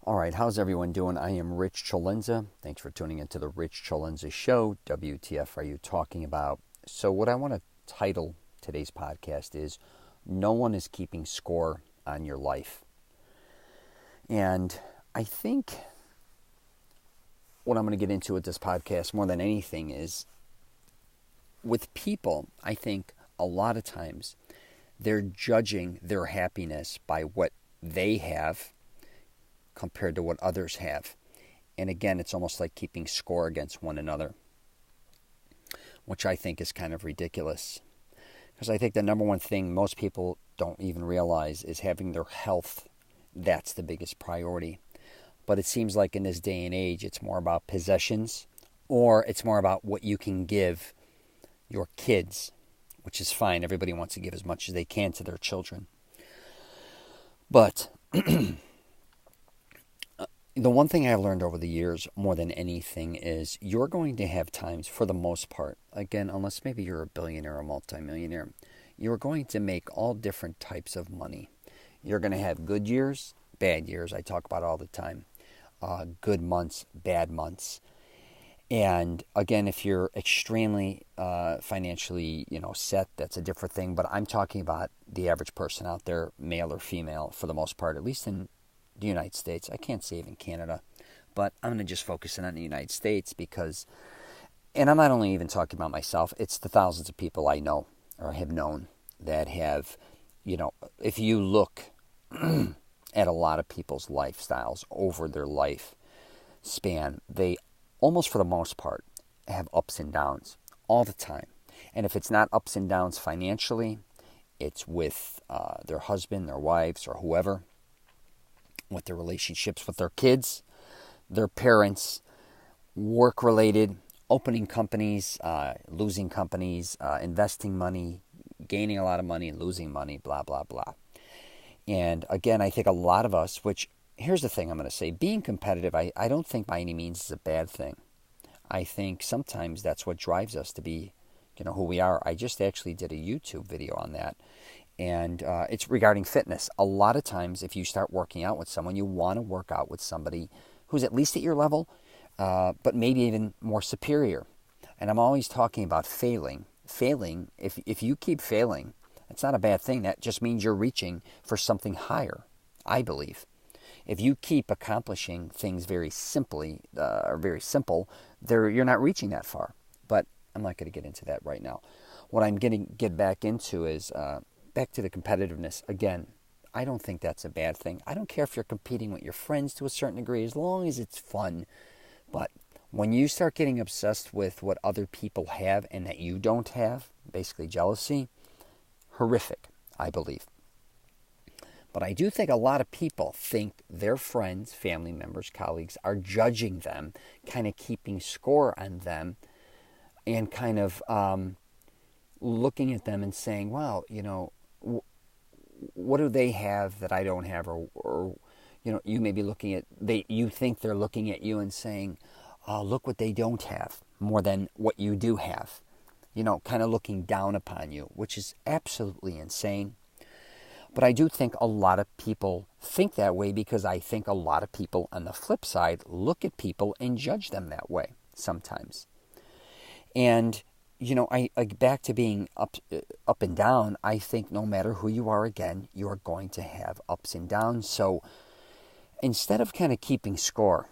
All right, how's everyone doing? I am Rich CELENZA. Thanks for tuning into the Rich CELENZA Show. WTF are you talking about? So what I want to title today's podcast is No One is Keeping Score on Your Life. And I think what I'm going to get into with this podcast more than anything is with people, I think a lot of times they're judging their happiness by what they have compared to what others have. And again, it's almost like keeping score against one another, which I think is kind of ridiculous. Because I think the number one thing most people don't even realize is having their health. That's the biggest priority. But it seems like in this day and age, it's more about possessions, or it's more about what you can give your kids, which is fine. Everybody wants to give as much as they can to their children. But the one thing I've learned over the years more than anything is you're going to have times, for the most part, again, unless maybe you're a billionaire or multimillionaire, you're going to make all different types of money. You're going to have good years, bad years, I talk about all the time. Good months, bad months. And again, if you're extremely financially, set, that's a different thing. But I'm talking about the average person out there, male or female, for the most part, at least in the United States. I can't say even Canada, but I'm going to just focus in on the United States because, and I'm not only even talking about myself, it's the thousands of people I know or have known that have, if you look at a lot of people's lifestyles over their life span, they almost for the most part have ups and downs all the time. And if it's not ups and downs financially, it's with their husband, their wives, or whoever, with their relationships with their kids, their parents, work-related, opening companies, losing companies, investing money, gaining a lot of money, losing money, blah, blah, blah. And again, I think a lot of us, which, here's the thing I'm going to say, being competitive, I don't think by any means is a bad thing. I think sometimes that's what drives us to be, who we are. I just actually did a YouTube video on that. And it's regarding fitness. A lot of times, if you start working out with someone, you want to work out with somebody who's at least at your level, but maybe even more superior. And I'm always talking about failing. Failing, if you keep failing, it's not a bad thing. That just means you're reaching for something higher, I believe. If you keep accomplishing things very simply, or very simple, you're not reaching that far. But I'm not going to get into that right now. What I'm going to get back into is back to the competitiveness. Again, I don't think that's a bad thing. I don't care if you're competing with your friends to a certain degree, as long as it's fun. But when you start getting obsessed with what other people have and that you don't have, basically jealousy, horrific, I believe. But I do think a lot of people think their friends, family members, colleagues are judging them, kind of keeping score on them, and kind of looking at them and saying, wow, what do they have that I don't have? Or you may be looking at, you think they're looking at you and saying, oh, look what they don't have, more than what you do have. Kind of looking down upon you, which is absolutely insane. But I do think a lot of people think that way because I think a lot of people on the flip side look at people and judge them that way sometimes. And, I back to being up and down, I think no matter who you are, again, you are going to have ups and downs. So instead of kind of keeping score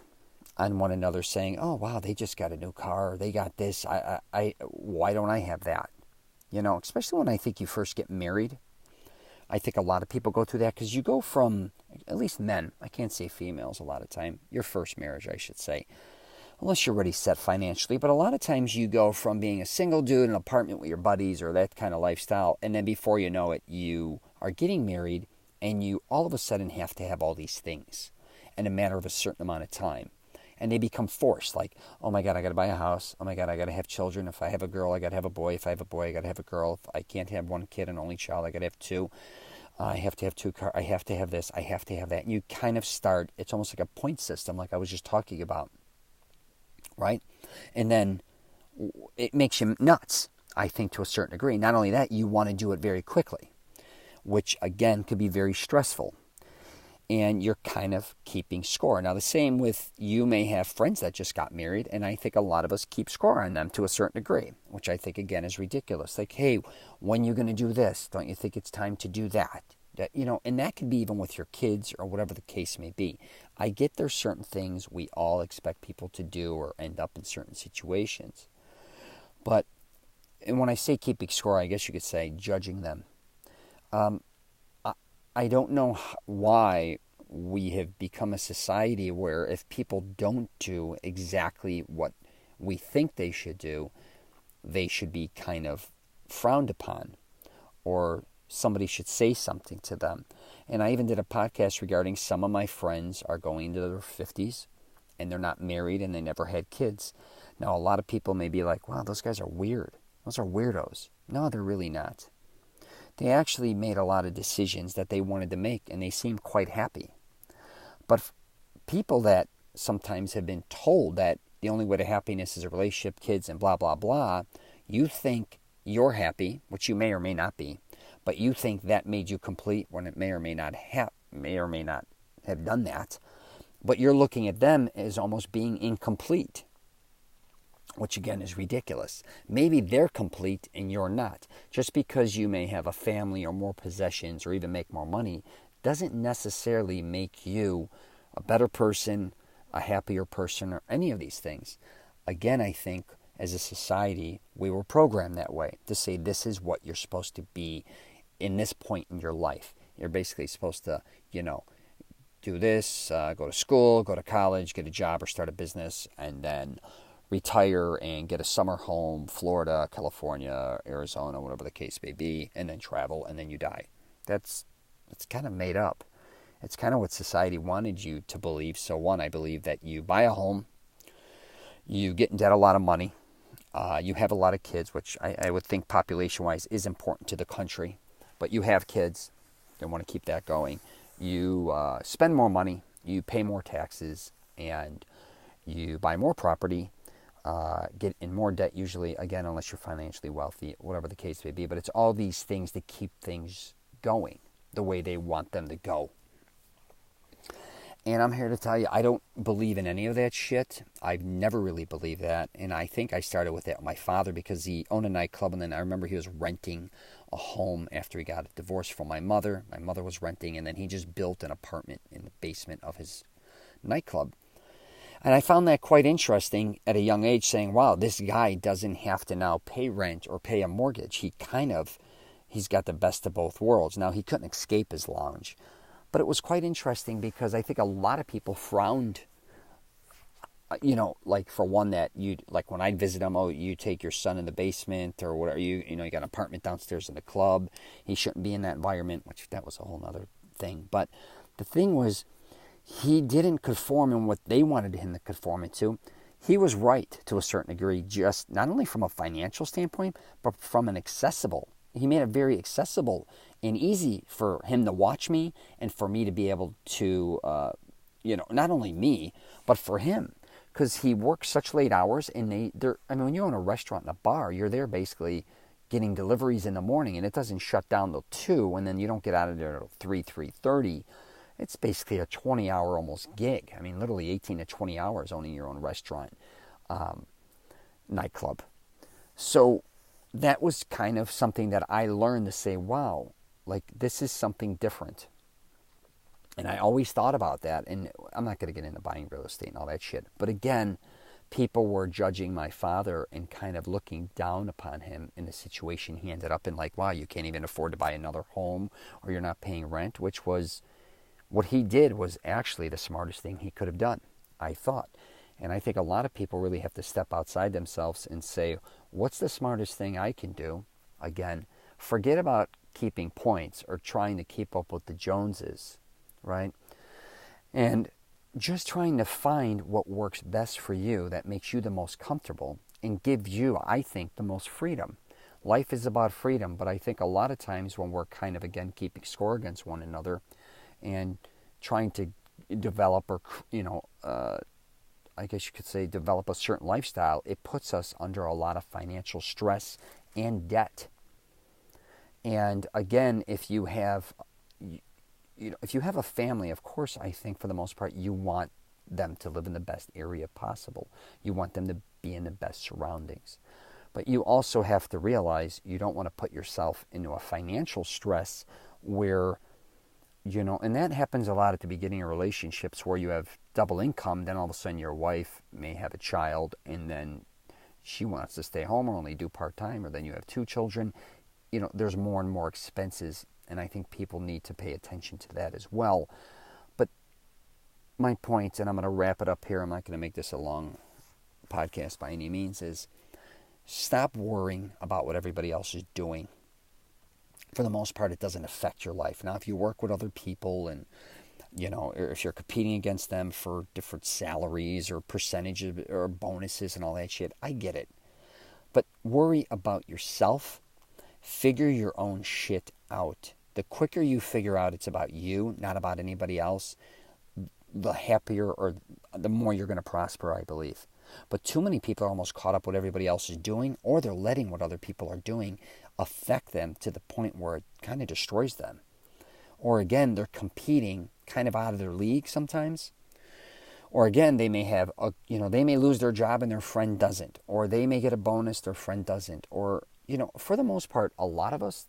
on one another saying, oh, wow, they just got a new car, or they got this, why don't I have that? Especially when I think you first get married. I think a lot of people go through that because you go from, at least men, I can't say females a lot of time, your first marriage, I should say, unless you're already set financially. But a lot of times you go from being a single dude in an apartment with your buddies or that kind of lifestyle, and then before you know it, you are getting married, and you all of a sudden have to have all these things in a matter of a certain amount of time. And they become forced, like, oh my God, I got to buy a house. Oh my God, I got to have children. If I have a girl, I got to have a boy. If I have a boy, I got to have a girl. If I can't have one kid, an only child, I got to have two. I have to have two cars. I have to have this. I have to have that. And you kind of start, it's almost like a point system, like I was just talking about, right? And then it makes you nuts, I think, to a certain degree. Not only that, you want to do it very quickly, which, again, could be very stressful. and you're kind of keeping score. Now, the same with, you may have friends that just got married, and I think a lot of us keep score on them to a certain degree, which I think, again, is ridiculous. Like, hey, when are you going to do this? Don't you think it's time to do that? And that can be even with your kids or whatever the case may be. I get there's certain things we all expect people to do or end up in certain situations. But and when I say keeping score, I guess you could say judging them. I don't know why we have become a society where if people don't do exactly what we think they should do, they should be kind of frowned upon, or somebody should say something to them. And I even did a podcast regarding some of my friends are going into their 50s and they're not married and they never had kids. Now, a lot of people may be like, wow, those guys are weird. Those are weirdos. No, they're really not. They actually made a lot of decisions that they wanted to make, and they seem quite happy. But people that sometimes have been told that the only way to happiness is a relationship, kids, and blah, blah, blah, you think you're happy, which you may or may not be, but you think that made you complete when it may or may not have done that. But you're looking at them as almost being incomplete, which again is ridiculous. Maybe they're complete and you're not. Just because you may have a family or more possessions or even make more money doesn't necessarily make you a better person, a happier person, or any of these things. Again, I think as a society, we were programmed that way to say this is what you're supposed to be in this point in your life. You're basically supposed to, do this, go to school, go to college, get a job or start a business, and then retire and get a summer home, Florida, California, Arizona, whatever the case may be, and then travel, and then you die. It's kind of made up. It's kind of what society wanted you to believe. So one, I believe that you buy a home, you get in debt a lot of money, you have a lot of kids, which I would think population-wise is important to the country, but you have kids, they want to keep that going. You spend more money, you pay more taxes, and you buy more property, get in more debt usually, again, unless you're financially wealthy, whatever the case may be. But it's all these things to keep things going the way they want them to go. And I'm here to tell you, I don't believe in any of that shit. I've never really believed that. And I think I started with that with my father because he owned a nightclub. And then I remember he was renting a home after he got a divorce from my mother. My mother was renting. And then he just built an apartment in the basement of his nightclub. And I found that quite interesting at a young age, saying, wow, this guy doesn't have to now pay rent or pay a mortgage. He's got the best of both worlds. Now, he couldn't escape his lounge. But it was quite interesting because I think a lot of people frowned, like for one that like when I'd visit him, you take your son in the basement or whatever, you got an apartment downstairs in the club. He shouldn't be in that environment, which that was a whole other thing. But the thing was, he didn't conform in what they wanted him to conform into. He was right to a certain degree, just not only from a financial standpoint, but from an accessible. He made it very accessible and easy for him to watch me and for me to be able to, not only me, but for him. Because he works such late hours, and when you own a restaurant and a bar, you're there basically getting deliveries in the morning, and it doesn't shut down till 2, and then you don't get out of there till 3:30. It's basically a 20-hour almost gig. I mean, literally 18 to 20 hours owning your own restaurant, nightclub. So that was kind of something that I learned to say, wow, like this is something different. And I always thought about that. And I'm not going to get into buying real estate and all that shit. But again, people were judging my father and kind of looking down upon him in the situation he ended up in. Like, wow, you can't even afford to buy another home, or you're not paying rent, which was what he did was actually the smartest thing he could have done, I thought. And I think a lot of people really have to step outside themselves and say, what's the smartest thing I can do? Again, forget about keeping points or trying to keep up with the Joneses, right? And just trying to find what works best for you that makes you the most comfortable and give you, I think, the most freedom. Life is about freedom, but I think a lot of times when we're kind of, again, keeping score against one another and trying to develop or, I guess you could say develop a certain lifestyle, it puts us under a lot of financial stress and debt. And again, if you have, if you have a family, of course, I think for the most part, you want them to live in the best area possible. You want them to be in the best surroundings. But you also have to realize you don't want to put yourself into a financial stress where, and that happens a lot at the beginning of relationships where you have double income, then all of a sudden your wife may have a child and then she wants to stay home or only do part-time, or then you have two children. There's more and more expenses, and I think people need to pay attention to that as well. But my point, and I'm going to wrap it up here, I'm not going to make this a long podcast by any means, is stop worrying about what everybody else is doing. For the most part, it doesn't affect your life. Now, if you work with other people and, or if you're competing against them for different salaries or percentages or bonuses and all that shit, I get it. But worry about yourself. Figure your own shit out. The quicker you figure out it's about you, not about anybody else, the happier or the more you're going to prosper, I believe. But too many people are almost caught up with what everybody else is doing, or they're letting what other people are doing affect them to the point where it kind of destroys them. Or again, they're competing kind of out of their league sometimes. Or again, they may have they may lose their job and their friend doesn't. Or they may get a bonus, their friend doesn't. Or, for the most part, a lot of us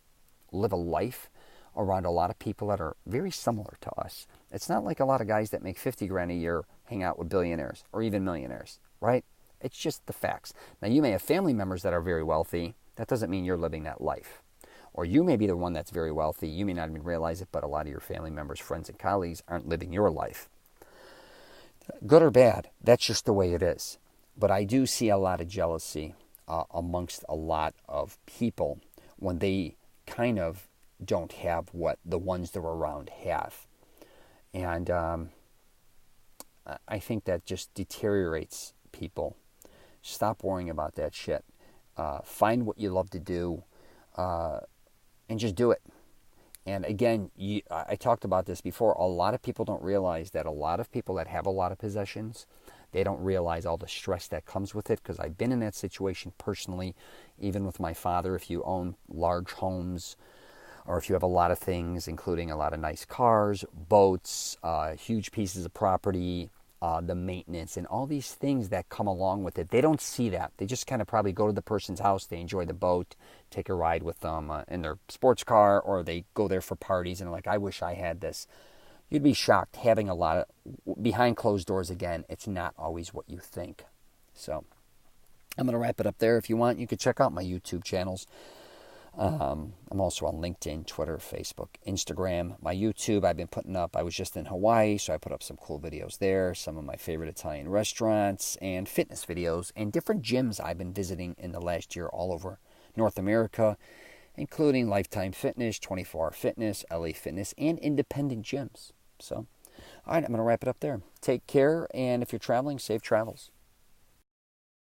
live a life around a lot of people that are very similar to us. It's not like a lot of guys that make 50 grand a year hang out with billionaires or even millionaires, right? It's just the facts. Now, you may have family members that are very wealthy. That doesn't mean you're living that life. Or you may be the one that's very wealthy. You may not even realize it, but a lot of your family members, friends, and colleagues aren't living your life. Good or bad, that's just the way it is. But I do see a lot of jealousy amongst a lot of people when they kind of don't have what the ones that are around have. And I think that just deteriorates people. Stop worrying about that shit. Find what you love to do and just do it. And again, I talked about this before. A lot of people don't realize that a lot of people that have a lot of possessions, they don't realize all the stress that comes with it, because I've been in that situation personally, even with my father. If you own large homes, or if you have a lot of things, including a lot of nice cars, boats, huge pieces of property, the maintenance, and all these things that come along with it, they don't see that. They just kind of probably go to the person's house, they enjoy the boat, take a ride with them in their sports car, or they go there for parties and they're like, I wish I had this. You'd be shocked having a lot of, behind closed doors again, it's not always what you think. So I'm going to wrap it up there. If you want, you can check out my YouTube channels. I'm also on LinkedIn, Twitter, Facebook, Instagram. My YouTube, I've been putting up, I was just in Hawaii, so I put up some cool videos there, some of my favorite Italian restaurants, and fitness videos, and different gyms I've been visiting in the last year all over North America, including Lifetime Fitness, 24 Hour Fitness, LA Fitness, and independent gyms. So, all right, I'm going to wrap it up there. Take care, and if you're traveling, safe travels.